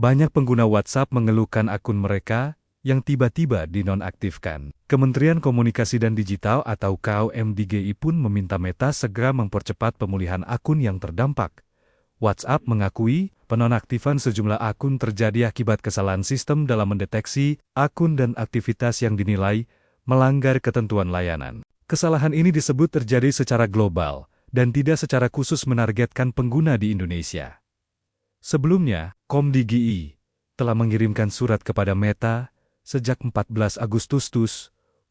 Banyak pengguna WhatsApp mengeluhkan akun mereka yang tiba-tiba dinonaktifkan. Kementerian Komunikasi dan Digital atau KOMDGI pun meminta Meta segera mempercepat pemulihan akun yang terdampak. WhatsApp mengakui penonaktifan sejumlah akun terjadi akibat kesalahan sistem dalam mendeteksi akun dan aktivitas yang dinilai melanggar ketentuan layanan. Kesalahan ini disebut terjadi secara global dan tidak secara khusus menargetkan pengguna di Indonesia. Sebelumnya, KOMDGI telah mengirimkan surat kepada Meta sejak 14 Agustus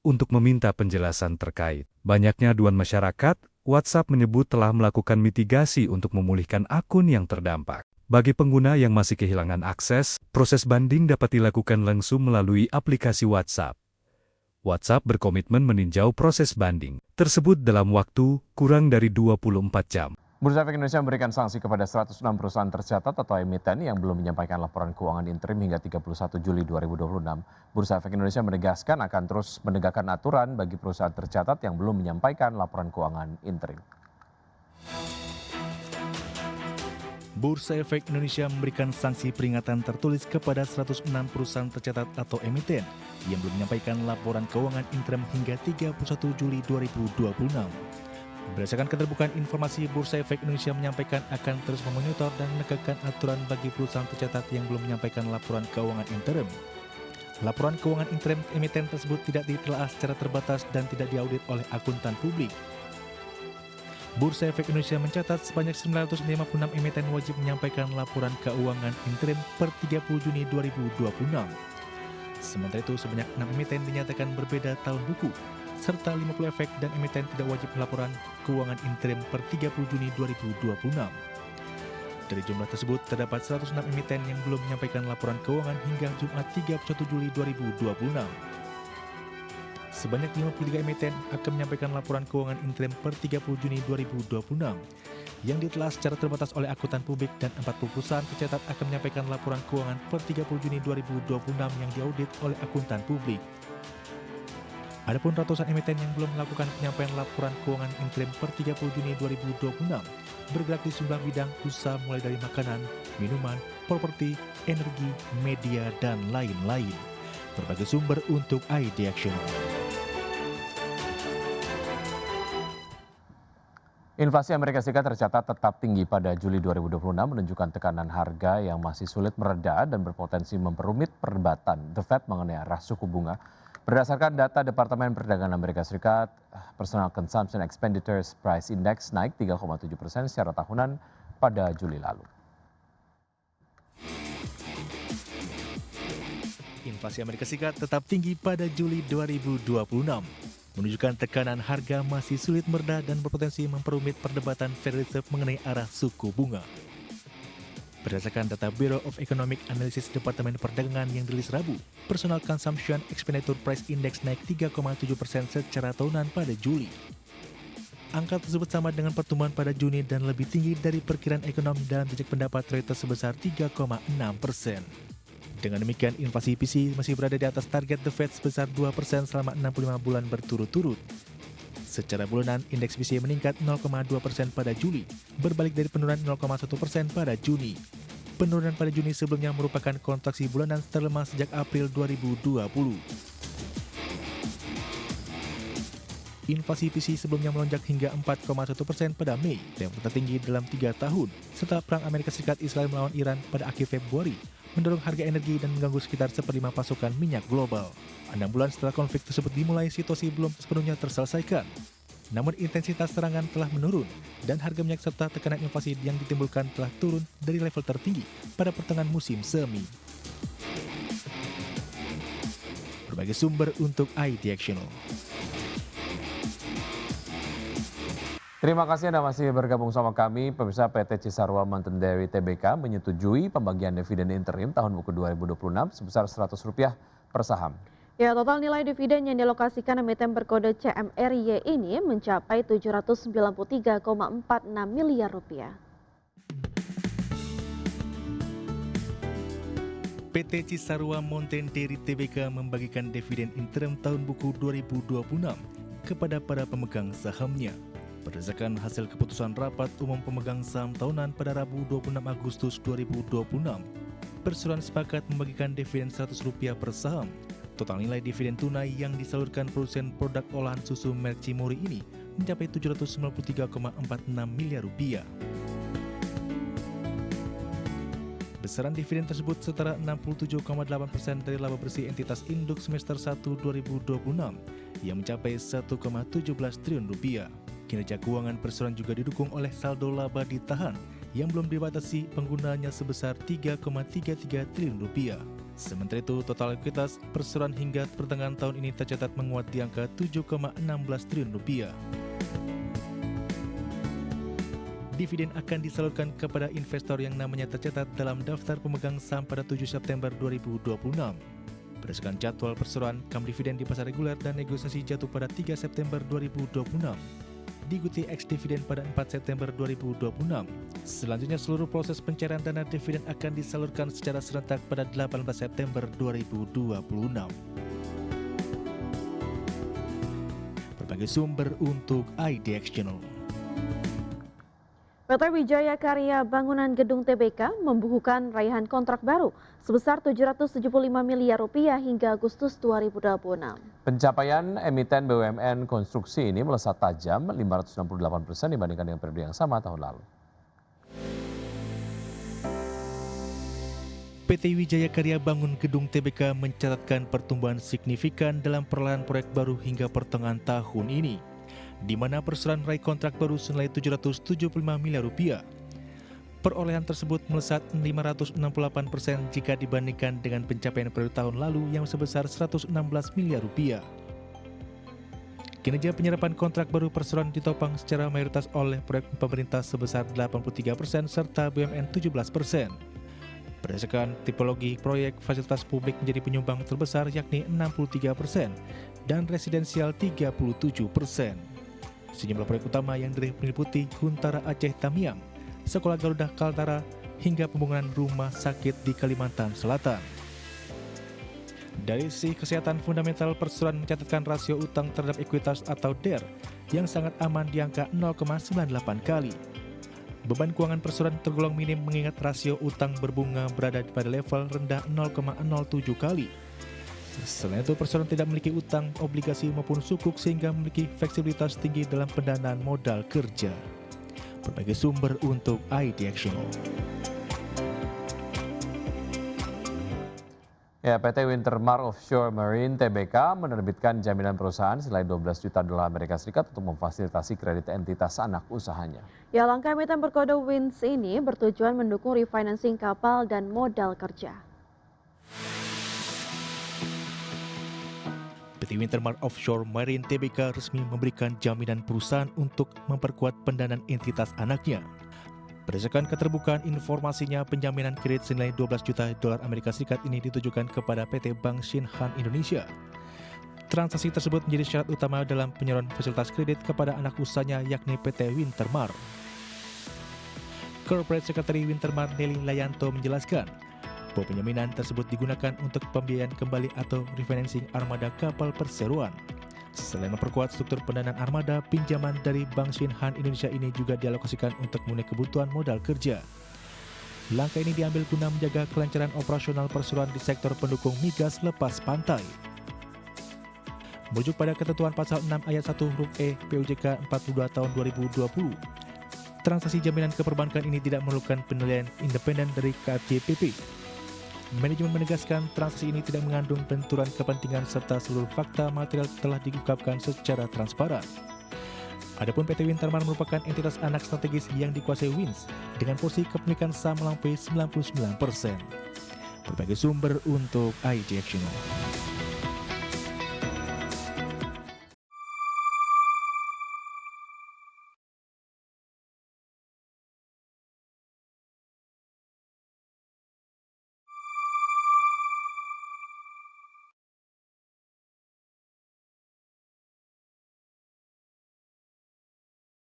untuk meminta penjelasan terkait banyaknya aduan masyarakat. WhatsApp menyebut telah melakukan mitigasi untuk memulihkan akun yang terdampak. Bagi pengguna yang masih kehilangan akses, proses banding dapat dilakukan langsung melalui aplikasi WhatsApp. WhatsApp berkomitmen meninjau proses banding tersebut dalam waktu kurang dari 24 jam. Bursa Efek Indonesia memberikan sanksi kepada 106 perusahaan tercatat atau emiten yang belum menyampaikan laporan keuangan interim hingga 31 Juli 2026. Bursa Efek Indonesia menegaskan akan terus menegakkan aturan bagi perusahaan tercatat yang belum menyampaikan laporan keuangan interim. Bursa Efek Indonesia memberikan sanksi peringatan tertulis kepada 106 perusahaan tercatat atau emiten yang belum menyampaikan laporan keuangan interim hingga 31 Juli 2026. Berdasarkan keterbukaan informasi, Bursa Efek Indonesia menyampaikan akan terus memonitor dan menegakkan aturan bagi perusahaan tercatat yang belum menyampaikan laporan keuangan interim. Laporan keuangan interim emiten tersebut tidak ditelaah secara terbatas dan tidak diaudit oleh akuntan publik. Bursa Efek Indonesia mencatat sebanyak 956 emiten wajib menyampaikan laporan keuangan interim per 30 Juni 2026. Sementara itu, sebanyak 6 emiten dinyatakan berbeda tahun buku, serta 50 efek dan emiten tidak wajib laporan keuangan interim per 30 Juni 2026. Dari jumlah tersebut, terdapat 106 emiten yang belum menyampaikan laporan keuangan hingga Jumat 31 Juli 2026. Sebanyak 53 emiten akan menyampaikan laporan keuangan interim per 30 Juni 2026 yang ditelah secara terbatas oleh akuntan publik, dan 40 perusahaan tercatat akan menyampaikan laporan keuangan per 30 Juni 2026 yang diaudit oleh akuntan publik. Adapun ratusan emiten yang belum melakukan penyampaian laporan keuangan interim per 30 Juni 2026 bergerak di sejumlah bidang usaha mulai dari makanan, minuman, properti, energi, media, dan lain-lain. Berbagai sumber untuk ID Action. Inflasi Amerika Serikat tercatat tetap tinggi pada Juli 2026 menunjukkan tekanan harga yang masih sulit mereda dan berpotensi memperumit perdebatan The Fed mengenai arah suku bunga. Berdasarkan data Departemen Perdagangan Amerika Serikat, Personal Consumption Expenditures Price Index naik 3,7% secara tahunan pada Juli lalu. Inflasi Amerika Serikat tetap tinggi pada Juli 2026, menunjukkan tekanan harga masih sulit mereda dan berpotensi memperumit perdebatan Federal Reserve mengenai arah suku bunga. Berdasarkan data Bureau of Economic Analysis Departemen Perdagangan yang dirilis Rabu, Personal Consumption Expenditure Price Index naik 3,7% secara tahunan pada Juli. Angka tersebut sama dengan pertumbuhan pada Juni dan lebih tinggi dari perkiraan ekonom dalam jejak pendapat Reuters sebesar 3,6%. Dengan demikian, inflasi PC masih berada di atas target The Fed sebesar 2% selama 65 bulan berturut-turut. Secara bulanan, indeks PCE meningkat 0,2% pada Juli, berbalik dari penurunan 0,1% pada Juni. Penurunan pada Juni sebelumnya merupakan kontraksi bulanan terlemah sejak April 2020. Inflasi PCE sebelumnya melonjak hingga 4,1% pada Mei, yang tertinggi dalam 3 tahun, setelah Perang Amerika Serikat-Israel melawan Iran pada akhir Februari, mendorong harga energi dan mengganggu sekitar 1/5 pasokan minyak global. 6 bulan setelah konflik tersebut dimulai, situasi belum sepenuhnya terselesaikan. Namun intensitas serangan telah menurun dan harga minyak serta tekanan inflasi yang ditimbulkan telah turun dari level tertinggi pada pertengahan musim semi. Berbagai sumber untuk ID Action. Terima kasih Anda masih bergabung sama kami. Pemirsa, PT Cisarua Mountain Dairy Tbk menyetujui pembagian dividen interim tahun buku 2026 sebesar Rp100 per saham. Ya, total nilai dividen yang dialokasikan emiten berkode CMRY ini mencapai Rp793,46 miliar. PT Cisarua Mountain Dairy Tbk membagikan dividen interim tahun buku 2026 kepada para pemegang sahamnya. Berdasarkan hasil keputusan rapat umum pemegang saham tahunan pada Rabu 26 Agustus 2026, Perseroan sepakat membagikan dividen Rp100 per saham. Total nilai dividen tunai yang disalurkan produsen produk olahan susu merek Cimory ini mencapai Rp793,46 miliar. Besaran dividen tersebut setara 67,8% dari laba bersih entitas induk semester 1 2026 yang mencapai Rp1,17 triliun. Kinerja keuangan perseroan juga didukung oleh saldo laba ditahan yang belum dibatasi penggunaannya sebesar Rp3,33 triliun. Sementara itu, total ekuitas perseroan hingga pertengahan tahun ini tercatat menguat di angka Rp7,16 triliun. Dividen akan disalurkan kepada investor yang namanya tercatat dalam daftar pemegang saham pada 7 September 2026. Berdasarkan jadwal perseroan, kam dividen di pasar reguler dan negosiasi jatuh pada 3 September 2026. Diikuti ex-dividen pada 4 September 2026. Selanjutnya, seluruh proses pencairan dana dividen akan disalurkan secara serentak pada 18 September 2026. Berbagai sumber untuk IDX Channel. PT Wijaya Karya Bangunan Gedung TBK membukukan raihan kontrak baru sebesar Rp775 miliar hingga Agustus 2026. Pencapaian emiten BUMN konstruksi ini melesat tajam 568% dibandingkan dengan periode yang sama tahun lalu. PT Wijaya Karya Bangun Gedung TBK mencatatkan pertumbuhan signifikan dalam perlahan proyek baru hingga pertengahan tahun ini, di mana perseroan meraih kontrak baru senilai Rp775 miliar. Perolehan tersebut melesat 568% jika dibandingkan dengan pencapaian periode tahun lalu yang sebesar Rp116 miliar. Kinerja penyerapan kontrak baru perseroan ditopang secara mayoritas oleh proyek pemerintah sebesar 83% serta BUMN 17%. Berdasarkan tipologi proyek, fasilitas publik menjadi penyumbang terbesar yakni 63% dan residensial 37%. Sejumlah proyek utama yang meliputi Huntara Aceh Tamiang, Sekolah Garuda Kaltara, hingga pembangunan rumah sakit di Kalimantan Selatan. Dari sisi kesehatan fundamental, perseroan mencatatkan rasio utang terhadap ekuitas atau DER yang sangat aman di angka 0,98 kali. Beban keuangan perseroan tergolong minim mengingat rasio utang berbunga berada pada level rendah 0,07 kali. Selain itu, perseroan tidak memiliki utang, obligasi maupun sukuk sehingga memiliki fleksibilitas tinggi dalam pendanaan modal kerja. Berbagai sumber untuk IDX Channel. Ya, PT Wintermar Offshore Marine TBK menerbitkan jaminan perusahaan senilai $12 juta untuk memfasilitasi kredit entitas anak usahanya. Ya, langkah emiten berkode WINS ini bertujuan mendukung refinancing kapal dan modal kerja. PT Wintermar Offshore Marine TBK resmi memberikan jaminan perusahaan untuk memperkuat pendanaan entitas anaknya. Berdasarkan keterbukaan informasinya, penjaminan kredit senilai $12 juta ini ditujukan kepada PT Bank Shinhan Indonesia. Transaksi tersebut menjadi syarat utama dalam penyaluran fasilitas kredit kepada anak usahanya yakni PT Wintermar. Corporate Secretary Wintermar Nelly Layanto menjelaskan bahwa penjaminan tersebut digunakan untuk pembiayaan kembali atau refinancing armada kapal perseroan. Selain memperkuat struktur pendanaan armada, pinjaman dari Bank Shinhan Indonesia ini juga dialokasikan untuk memenuhi kebutuhan modal kerja. Langkah ini diambil guna menjaga kelancaran operasional perseroan di sektor pendukung migas lepas pantai. Merujuk pada ketentuan pasal 6 ayat 1 huruf E PUJK 42 tahun 2020, transaksi jaminan keperbankan ini tidak memerlukan penilaian independen dari KJPP. Manajemen menegaskan transaksi ini tidak mengandung benturan kepentingan serta seluruh fakta material telah diungkapkan secara transparan. Adapun PT Wintermar merupakan entitas anak strategis yang dikuasai WINS dengan porsi kepemilikan saham melampaui 99%. Berbagai sumber untuk IDX Channel.